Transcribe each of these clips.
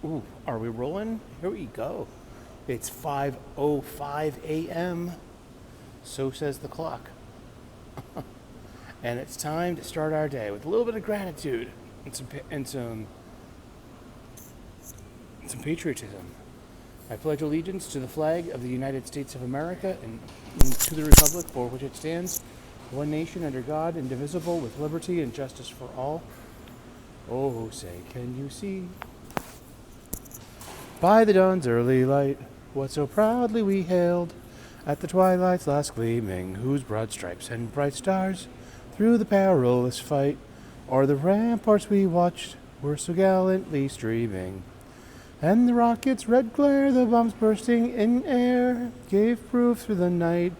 Ooh, are we rolling? Here we go. It's 5:05 a.m. So says the clock. And it's time to start our day with a little bit of gratitude and some patriotism. I pledge allegiance to the flag of the United States of America and to the republic for which it stands, one nation under God, indivisible, with liberty and justice for all. Oh, say, can you see? By the dawn's early light, what so proudly we hailed, at the twilight's last gleaming, whose broad stripes and bright stars, through the perilous fight, o'er the ramparts we watched, were so gallantly streaming. And the rocket's red glare, the bombs bursting in air, gave proof through the night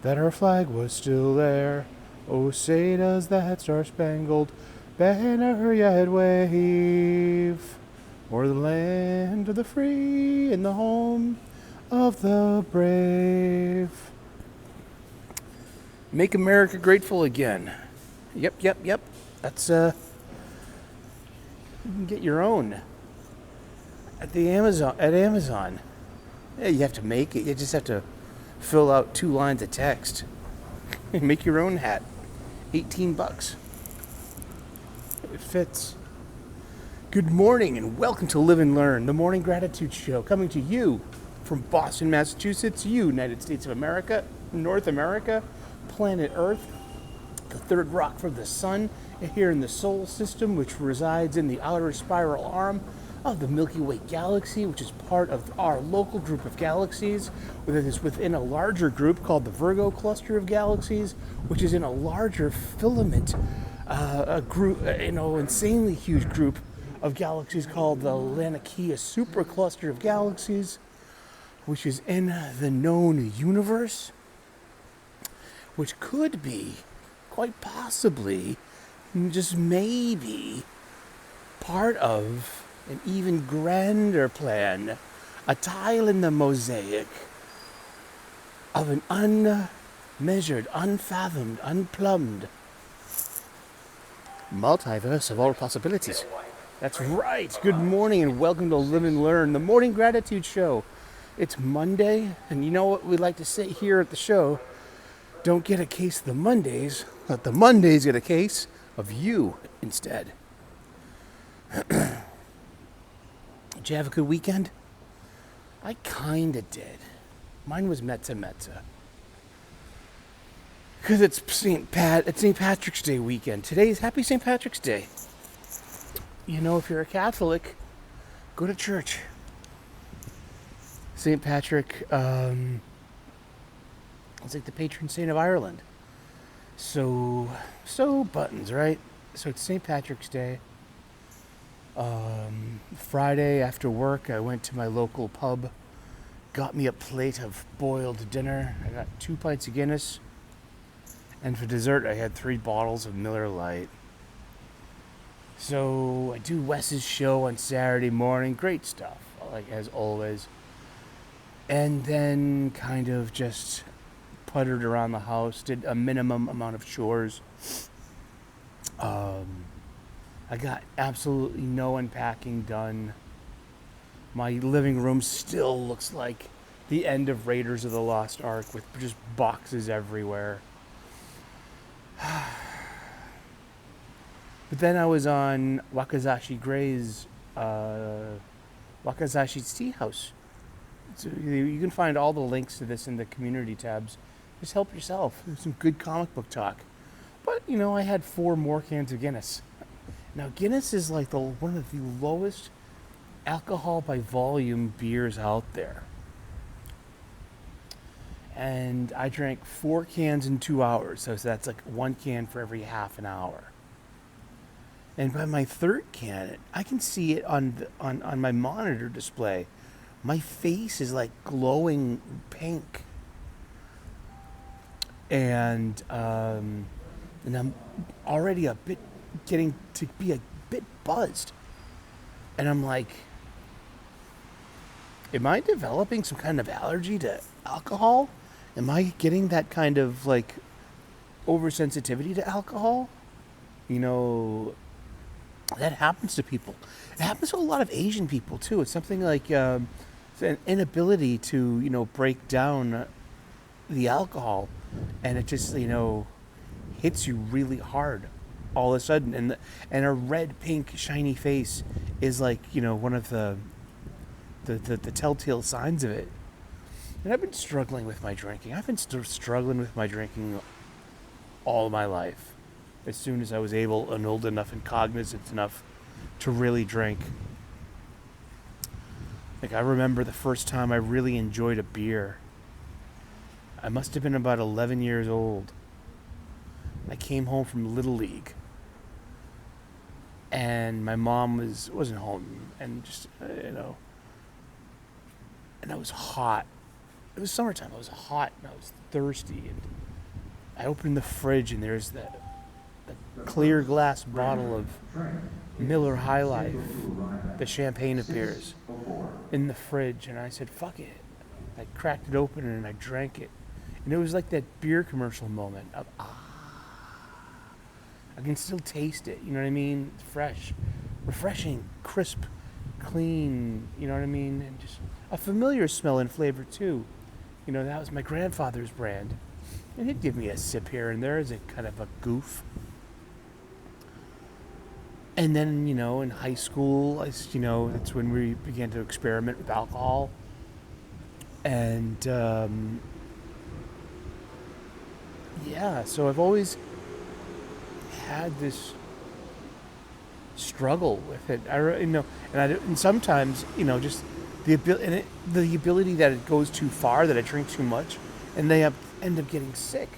that our flag was still there. Oh, say does that star-spangled banner yet wave o'er the land of the free and the home of the brave. Make America grateful again. Yep. That's you can get your own at Amazon. Yeah, you have to make it. You just have to fill out 2 lines of text. Make your own hat. $18. It fits. Good morning and welcome to Live and Learn, the morning gratitude show, coming to you from Boston, Massachusetts, United States of America, North America, planet Earth, the third rock from the sun, here in the solar system, which resides in the outer spiral arm of the Milky Way galaxy, which is part of our local group of galaxies, that is within a larger group called the Virgo cluster of galaxies, which is in a larger filament, a group, insanely huge group of galaxies called the Laniakea supercluster of galaxies, which is in the known universe, which could be, quite possibly, just maybe, part of an even grander plan, a tile in the mosaic of an unmeasured, unfathomed, unplumbed multiverse of all possibilities. That's right. Good morning and welcome to Live and Learn, the morning gratitude show. It's Monday, and you know what we like to say here at the show? Don't get a case of the Mondays, let the Mondays get a case of you instead. Did you have a good weekend? I kinda did. Mine was mezza. Because it's St. Patrick's Day weekend. Today's Happy St. Patrick's Day. You know, if you're a Catholic, go to church. St. Patrick, it's like the patron saint of Ireland. So buttons, right? So it's St. Patrick's Day. Friday after work, I went to my local pub, got me a plate of boiled dinner. I got 2 pints of Guinness, and for dessert, I had 3 bottles of Miller Lite. So I do Wes's show on Saturday morning. Great stuff, like as always. And then kind of just puttered around the house, did a minimum amount of chores. I got absolutely no unpacking done. My living room still looks like the end of Raiders of the Lost Ark with just boxes everywhere. But then I was on Wakazashi Gray's Wakazashi's Tea House. So you can find all the links to this in the community tabs. Just help yourself. There's some good comic book talk. But, I had 4 more cans of Guinness. Now, Guinness is like one of the lowest alcohol by volume beers out there. And I drank 4 cans in 2 hours. So that's like 1 can for every half an hour. And by my 3rd can, I can see it on my monitor display. My face is like glowing pink. And I'm already getting to be a bit buzzed. And I'm like, am I developing some kind of allergy to alcohol? Am I getting that kind of like oversensitivity to alcohol? That happens to people. It happens to a lot of Asian people too. It's something like it's an inability to, break down the alcohol, and it just, hits you really hard all of a sudden. And a red, pink, shiny face is like, one of the telltale signs of it. And I've been struggling with my drinking. I've been struggling with my drinking all my life. As soon as I was able and old enough and cognizant enough to really drink. Like, I remember the first time I really enjoyed a beer. I must have been about 11 years old. I came home from Little League. And my mom wasn't home. And just, and I was hot. It was summertime. I was hot and I was thirsty. And I opened the fridge and there's that clear glass bottle of Miller High Life, the champagne of beers, in the fridge, and I said, fuck it. I cracked it open and I drank it. And it was like that beer commercial moment of, I can still taste it, you know what I mean? It's fresh, refreshing, crisp, clean, you know what I mean? And just a familiar smell and flavor too. That was my grandfather's brand. And he'd give me a sip here and there as a kind of a goof. And then, in high school, that's when we began to experiment with alcohol. And, so I've always had this struggle with it. And sometimes, just the ability that it goes too far, that I drink too much, and they end up getting sick.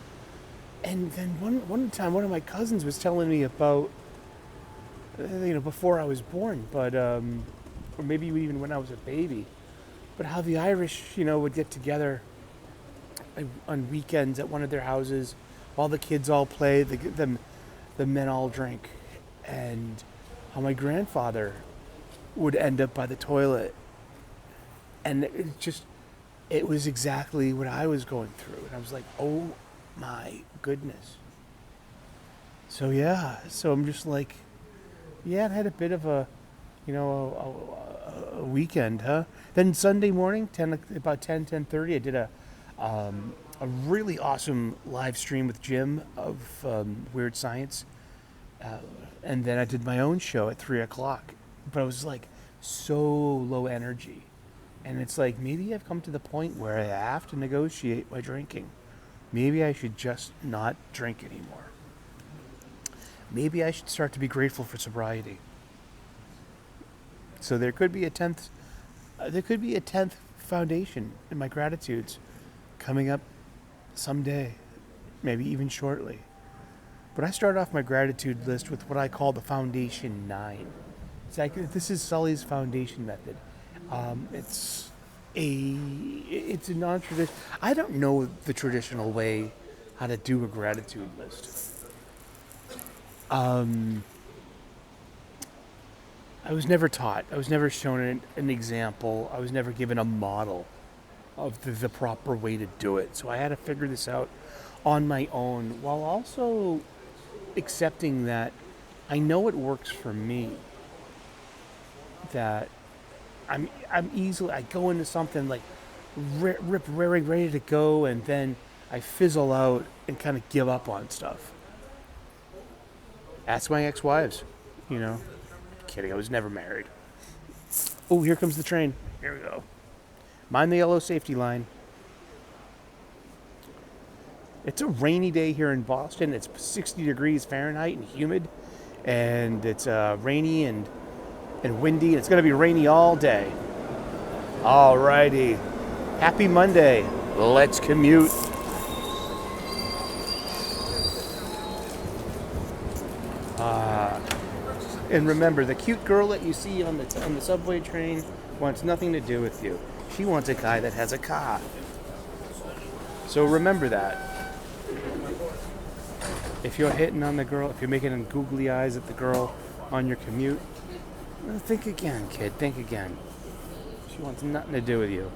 And then one time, one of my cousins was telling me about, before I was born, but or maybe even when I was a baby, but how the Irish, would get together on weekends at one of their houses, while the kids all play, the men all drink, and how my grandfather would end up by the toilet, and it was exactly what I was going through, and I was like, oh my goodness. So I'm just like, I had a bit of a weekend, huh? Then Sunday morning, about 10:30, I did a really awesome live stream with Jim of Weird Science, and then I did my own show at 3:00. But I was like so low energy, and it's like maybe I've come to the point where I have to negotiate my drinking. Maybe I should just not drink anymore. Maybe I should start to be grateful for sobriety. So there could be a 10th foundation in my gratitudes coming up someday, maybe even shortly. But I start off my gratitude list with what I call the Foundation 9. It's like, this is Sully's foundation method. It's a non-traditional. I don't know the traditional way how to do a gratitude list. I was never taught. I was never shown an example. I was never given a model of the proper way to do it. So I had to figure this out on my own, while also accepting that I know it works for me. That I go into something like ready to go, and then I fizzle out and kind of give up on stuff. Ask my ex-wives, Kidding, I was never married. Oh, here comes the train. Here we go. Mind the yellow safety line. It's a rainy day here in Boston. It's 60 degrees Fahrenheit and humid. And it's rainy and windy. It's going to be rainy all day. Alrighty. Happy Monday. Let's commute. And remember, the cute girl that you see on the subway train wants nothing to do with you. She wants a guy that has a car. So remember that. If you're hitting on the girl, if you're making googly eyes at the girl on your commute, think again, kid. Think again. She wants nothing to do with you.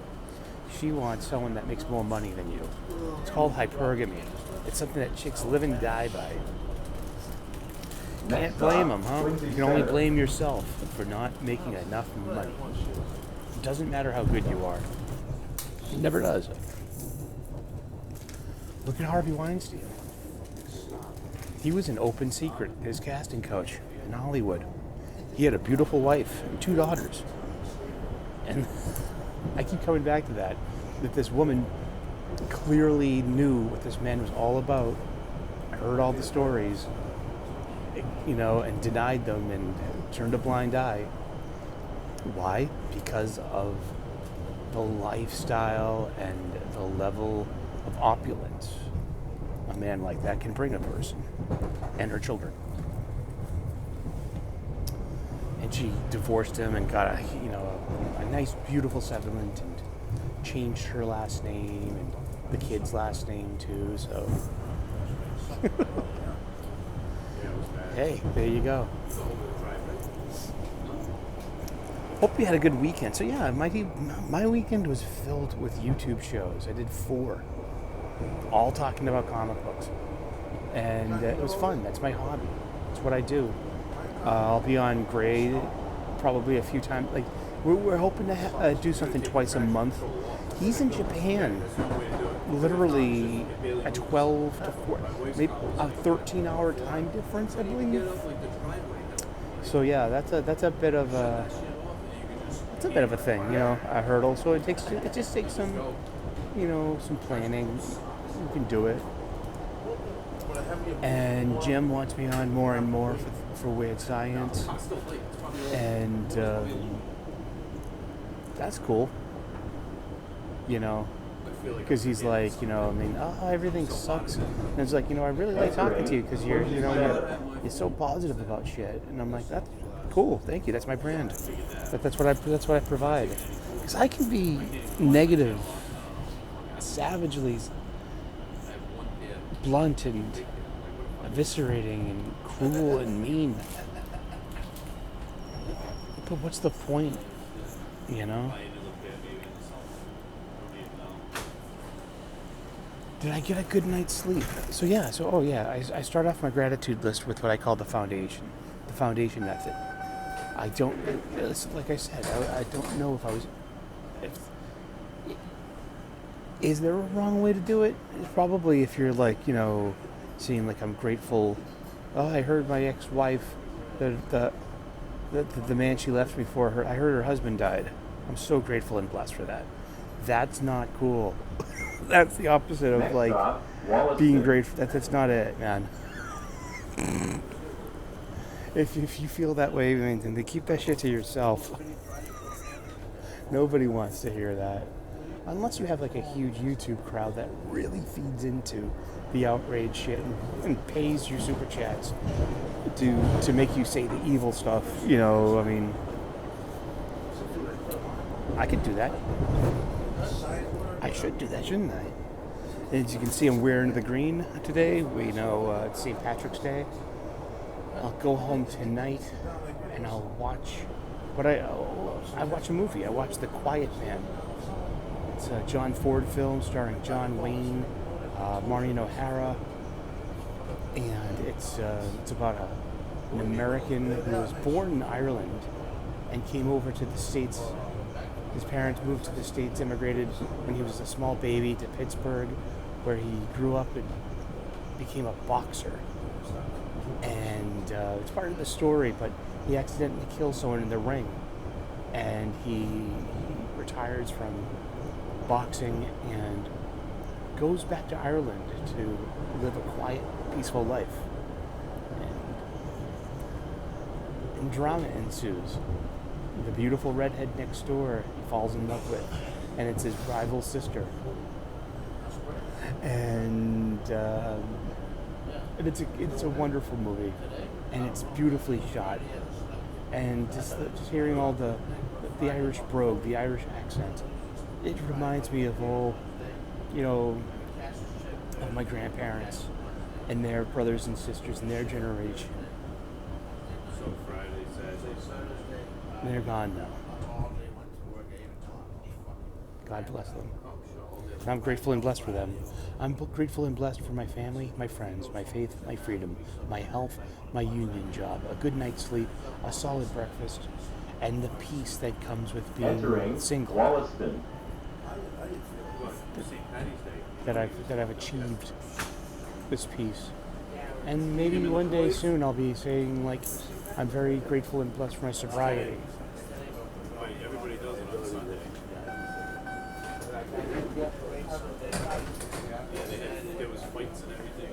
She wants someone that makes more money than you. It's called hypergamy. It's something that chicks live and die by. Can't blame them, huh? You can only blame yourself for not making enough money. It doesn't matter how good you are. It never does. Look at Harvey Weinstein. He was an open secret, his casting coach in Hollywood. He had a beautiful wife and 2 daughters. And I keep coming back to that this woman clearly knew what this man was all about. I heard all the stories, and denied them and turned a blind eye. Why? Because of the lifestyle and the level of opulence a man like that can bring a person and her children. And she divorced him and got a nice, beautiful settlement and changed her last name and the kid's last name too. So, hey, there you go. Hope you had a good weekend. So yeah, my weekend was filled with YouTube shows. I did 4, all talking about comic books, and it was fun. That's my hobby. It's what I do. I'll be on Grey probably a few times. Like we're hoping to do something twice a month. He's in Japan, literally a 12 to 4, maybe a 13-hour time difference, I believe. So yeah, that's a bit of a. It's a bit of a thing, a hurdle. So it just takes some, some planning. You can do it. And Jim wants me on more and more for Weird Science, and that's cool. Because he's like, everything sucks. And it's like, I really like talking to you because you're so positive about shit. And I'm like, that's cool, thank you. That's my brand. That's what I provide. Because I can be negative, savagely blunt and eviscerating and cruel and mean. But what's the point? Did I get a good night's sleep? I start off my gratitude list with what I call the foundation method. I don't, like I said, I don't know is there a wrong way to do it? Probably if you're like, seeing like I'm grateful. Oh, I heard my ex-wife, the man she left me for, I heard her husband died. I'm so grateful and blessed for that. That's not cool. That's the opposite of like being grateful. That's not it, man. If you feel that way, then they keep that shit to yourself. Nobody wants to hear that. Unless you have like a huge YouTube crowd that really feeds into the outrage shit and pays your super chats to make you say the evil stuff. I could do that. I should do that, shouldn't I? As you can see, I'm wearing the green today. We know it's St. Patrick's Day. I'll go home tonight and I'll watch I watch a movie. I watch The Quiet Man. It's a John Ford film starring John Wayne, Maureen O'Hara, and it's about an American who was born in Ireland and came over to the States. His parents moved to the States, immigrated when he was a small baby to Pittsburgh, where he grew up and became a boxer. And it's part of the story, but he accidentally kills someone in the ring, and he retires from boxing and goes back to Ireland to live a quiet, peaceful life. And drama ensues. The beautiful redhead next door he falls in love with, and it's his rival sister. And it's a wonderful movie, and it's beautifully shot. And just hearing all the Irish brogue, the Irish accent, it reminds me of all, of my grandparents and their brothers and sisters and their generation. They're gone now. God bless them. And I'm grateful and blessed for them. I'm grateful and blessed for my family, my friends, my faith, my freedom, my health, my union job, a good night's sleep, a solid breakfast, and the peace that comes with being single. Wollaston. That I've achieved this peace. And maybe one day soon I'll be saying, like, I'm very grateful and blessed for my sobriety. Everybody does it on Sunday. Yeah, there was fights and everything.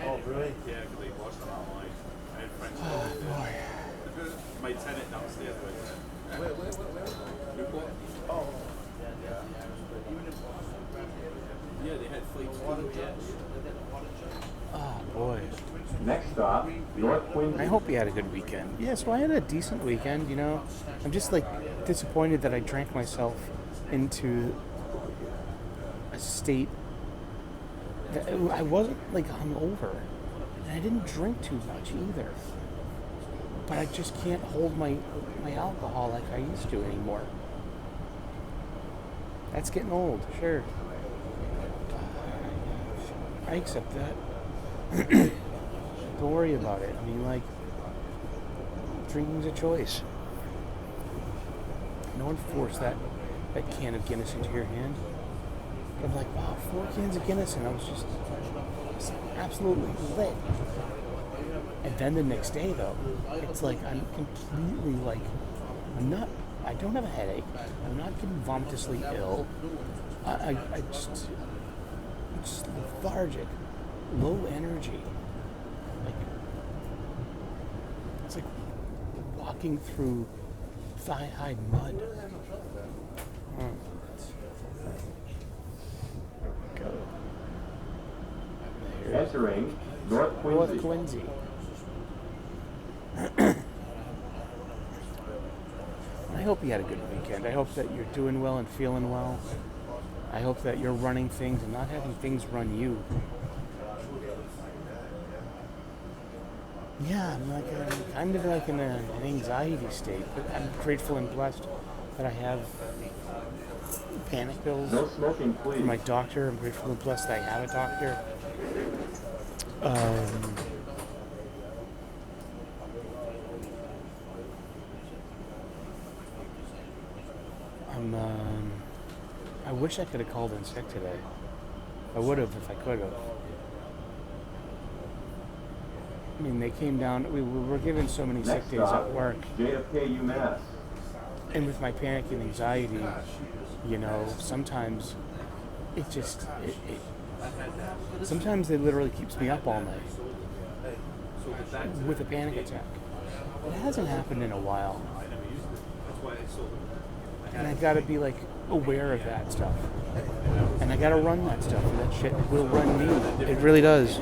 Oh, really? Yeah, because they watched it online. I had friends. Oh, boy. My tenant downstairs right there. Where? Newport? Oh. Yeah, they had fights too. Oh, boy. Next stop, North Quincy. I hope you had a good weekend. Yeah, so I had a decent weekend, you know. I'm just, like, disappointed that I drank myself into a state that I wasn't, like, hungover. And I didn't drink too much either. But I just can't hold my alcohol like I used to anymore. That's getting old, sure. I accept that. Don't worry about it. I mean, like, drinking's a choice. No one forced that can of Guinness into your hand. But I'm like, wow, 4 cans of Guinness, and I was just absolutely lit. And then the next day, though, it's like I'm completely like, I don't have a headache. I'm not getting vomitously ill. I'm just lethargic, low energy. Like, it's like walking through thigh-high mud. Go. Entering North Quincy. North Quincy. I hope you had a good weekend. I hope that you're doing well and feeling well. I hope that you're running things and not having things run you. Yeah, I'm kind of like in an anxiety state, but I'm grateful and blessed that I have panic pills No smoking, please. from my doctor. I'm grateful and blessed that I have a doctor. I wish I could have called in sick today. I would have if I could have. I mean, they came down. We were given so many sick Next days stop, at work. JFK UMass. And with my panic and anxiety, you know, sometimes it just, sometimes it literally keeps me up all night with a panic attack. It hasn't happened in a while. And I've got to be, like, aware of that stuff. And I got to run that stuff, and that shit will run me. It really does.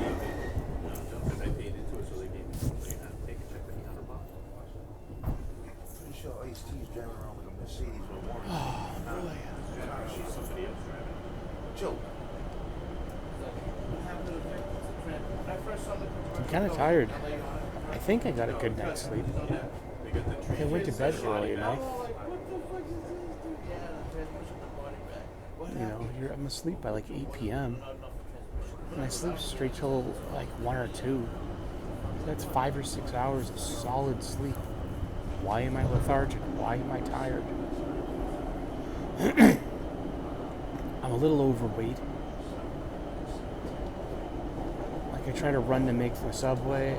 I'm kind of tired. I think I got a good night's sleep. I went to bed early enough. You know, I'm asleep by like 8 p.m. And I sleep straight till like 1 or 2. That's 5 or 6 hours of solid sleep. Why am I lethargic? Why am I tired? I'm a little overweight. Like, I try to run to make the subway,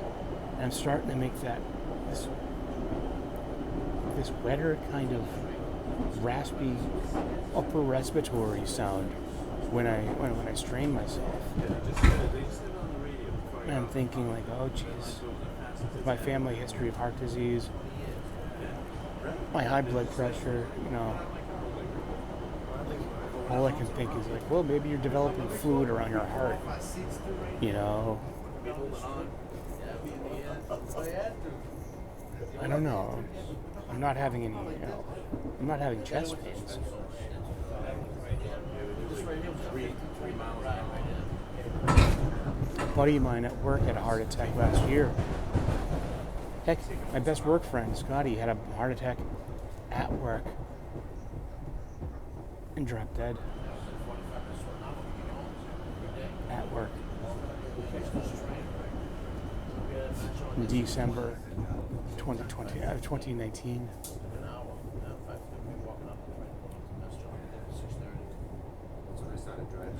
and I'm starting to make this wetter kind of raspy upper respiratory sound when I strain myself. And I'm thinking like, oh jeez, my family history of heart disease, my high blood pressure, you know, all I can think is like, well, maybe you're developing fluid around your heart, you know. I don't know. I'm not having any, you know, I'm not having chest pains. A buddy of mine at work had a heart attack last year. Heck, my best work friend, Scotty, had a heart attack at work. and dropped dead at work in December 2019.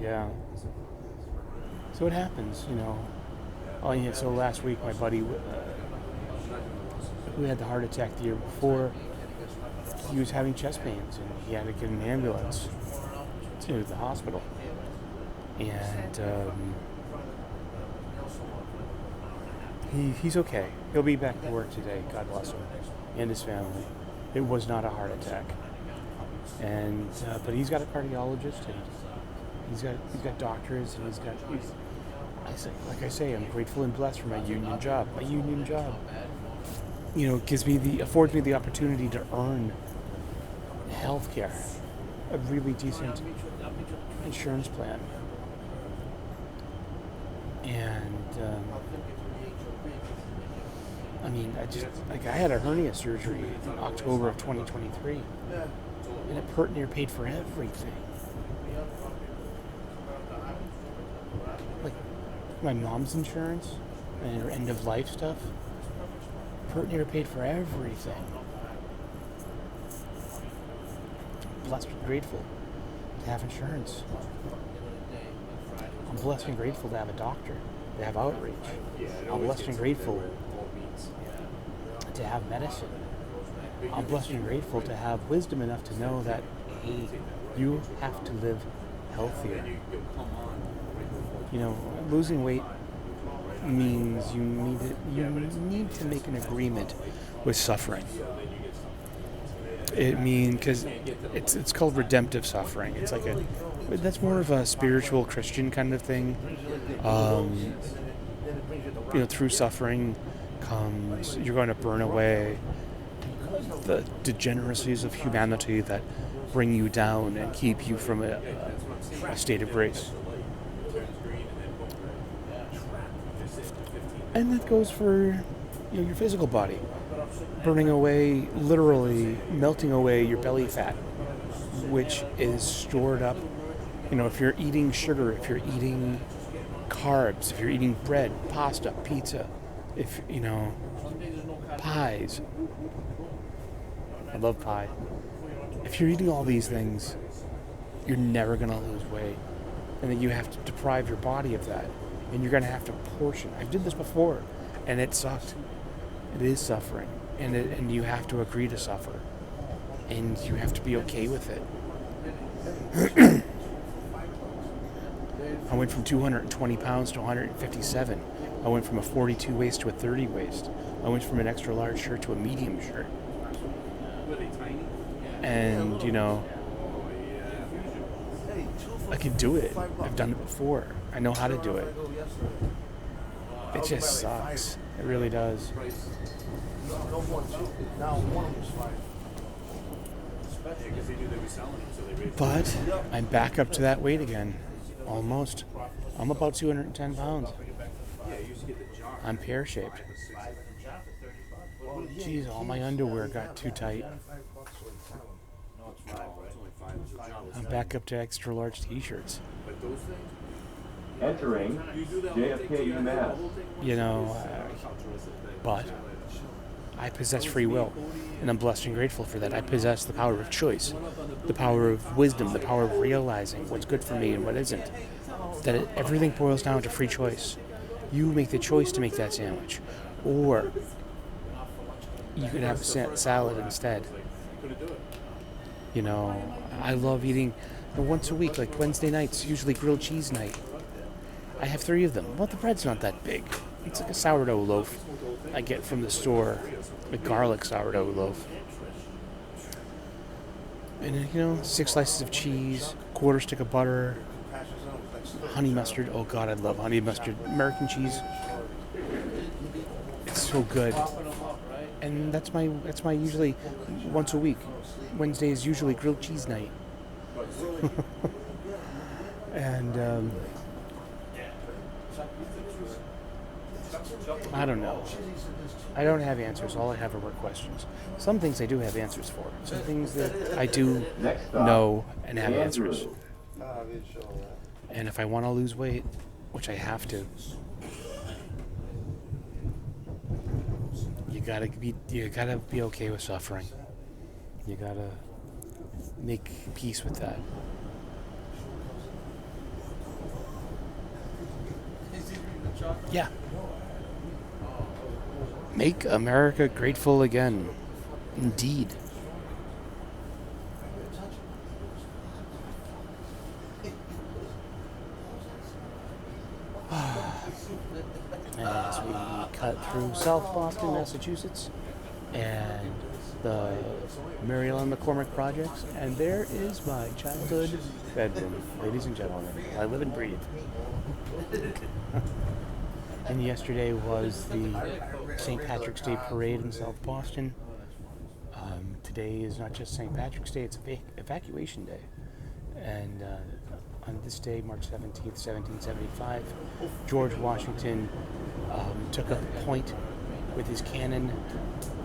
Yeah. So it happens, you know. Oh, yeah, so last week, my buddy who had the heart attack the year before, he was having chest pains, and he had to get an ambulance to the hospital. And he's okay. He'll be back to work today, God bless him, and his family. It was not a heart attack. And but he's got a cardiologist, and he's got doctors, and like I say, I'm grateful and blessed for my union job. My union job, you know, affords me the opportunity to earn health care, a really decent insurance plan. And I mean, I had a hernia surgery in October of 2023, and it pert near paid for everything. Like my mom's insurance and her end of life stuff, pert near paid for everything. I'm blessed and grateful to have insurance. I'm blessed and grateful to have a doctor, to have outreach. I'm blessed and grateful to have medicine. I'm blessed and grateful to have wisdom enough to know that, hey, you have to live healthier. You know, losing weight means you need to make an agreement with suffering. It means, because it's called redemptive suffering. It's like that's more of a spiritual Christian kind of thing. You know, through suffering comes, you're going to burn away the degeneracies of humanity that bring you down and keep you from a state of grace. And that goes for, you know, your physical body. Burning away, literally melting away your belly fat, which is stored up. You know, if you're eating sugar, if you're eating carbs, if you're eating bread, pasta, pizza, if, you know, pies. I love pie. If you're eating all these things, you're never going to lose weight. And then you have to deprive your body of that. And you're going to have to portion. I did this before, and it sucked. It is suffering. And you have to agree to suffer. And you have to be okay with it. I went from 220 pounds to 157. I went from a 42 waist to a 30 waist. I went from an extra large shirt to a medium shirt. And, you know, I can do it. I've done it before. I know how to do it. It just sucks. It really does. But I'm back up to that weight again. Almost. I'm about 210 pounds. I'm pear-shaped. Jeez, all my underwear got too tight. I'm back up to extra large t-shirts. Entering JFK UMass. You know, but I possess free will, and I'm blessed and grateful for that. I possess the power of choice, the power of wisdom, the power of realizing what's good for me and what isn't. Everything boils down to free choice. You make the choice to make that sandwich, or you could have a salad instead. You know, I love eating once a week, like Wednesday nights, usually grilled cheese night. I have 3 of them. Well, the bread's not that big. It's like a sourdough loaf I get from the store, a garlic sourdough loaf. And, you know, 6 slices of cheese, quarter stick of butter, honey mustard. Oh, God, I love honey mustard. American cheese. It's so good. And that's my usually once a week. Wednesday is usually grilled cheese night. And I don't know. I don't have answers. All I have are questions. Some things I do have answers for. Some things that I do know and have answers. And if I want to lose weight, which I have to, you gotta be okay with suffering. You gotta make peace with that. Yeah. Make America grateful again. Indeed. As we cut through South Boston, Massachusetts, and the Mary Ellen McCormick projects, and there is my childhood bedroom, ladies and gentlemen. I live and breathe. And yesterday was the St. Patrick's Day parade in South Boston. Today is not just St. Patrick's Day, it's evacuation day. And on this day, March 17th, 1775, George Washington took up a point with his cannon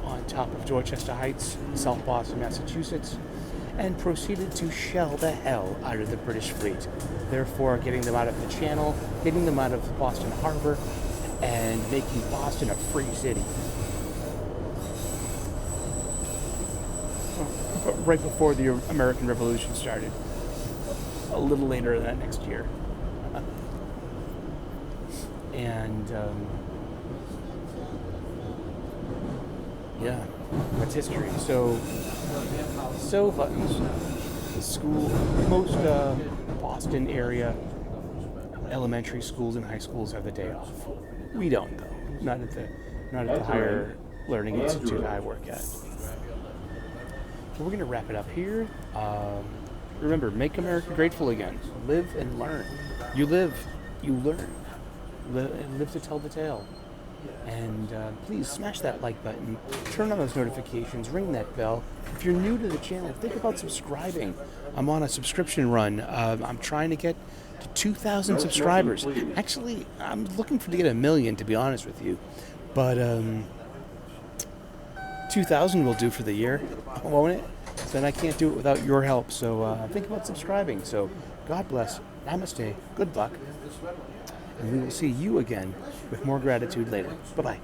on top of Dorchester Heights, South Boston, Massachusetts, and proceeded to shell the hell out of the British fleet, therefore getting them out of the Channel, getting them out of Boston Harbor, and making Boston a free city. Right before the American Revolution started. A little later that next year. And yeah, that's history. So Buttons, the school, most Boston area elementary schools and high schools have the day off. We don't though. Not at the higher learning institute I work at. So we're gonna wrap it up here. Remember, make America grateful again. Live and learn. You live, you learn. Live to tell the tale. And please smash that like button. Turn on those notifications. Ring that bell. If you're new to the channel, think about subscribing. I'm on a subscription run. I'm trying to get to 2,000 subscribers. Actually, I'm looking to get 1 million, to be honest with you. But 2,000 will do for the year, won't it? Then I can't do it without your help. So think about subscribing. So God bless. Namaste. Good luck. And we will see you again with more gratitude later. Bye-bye.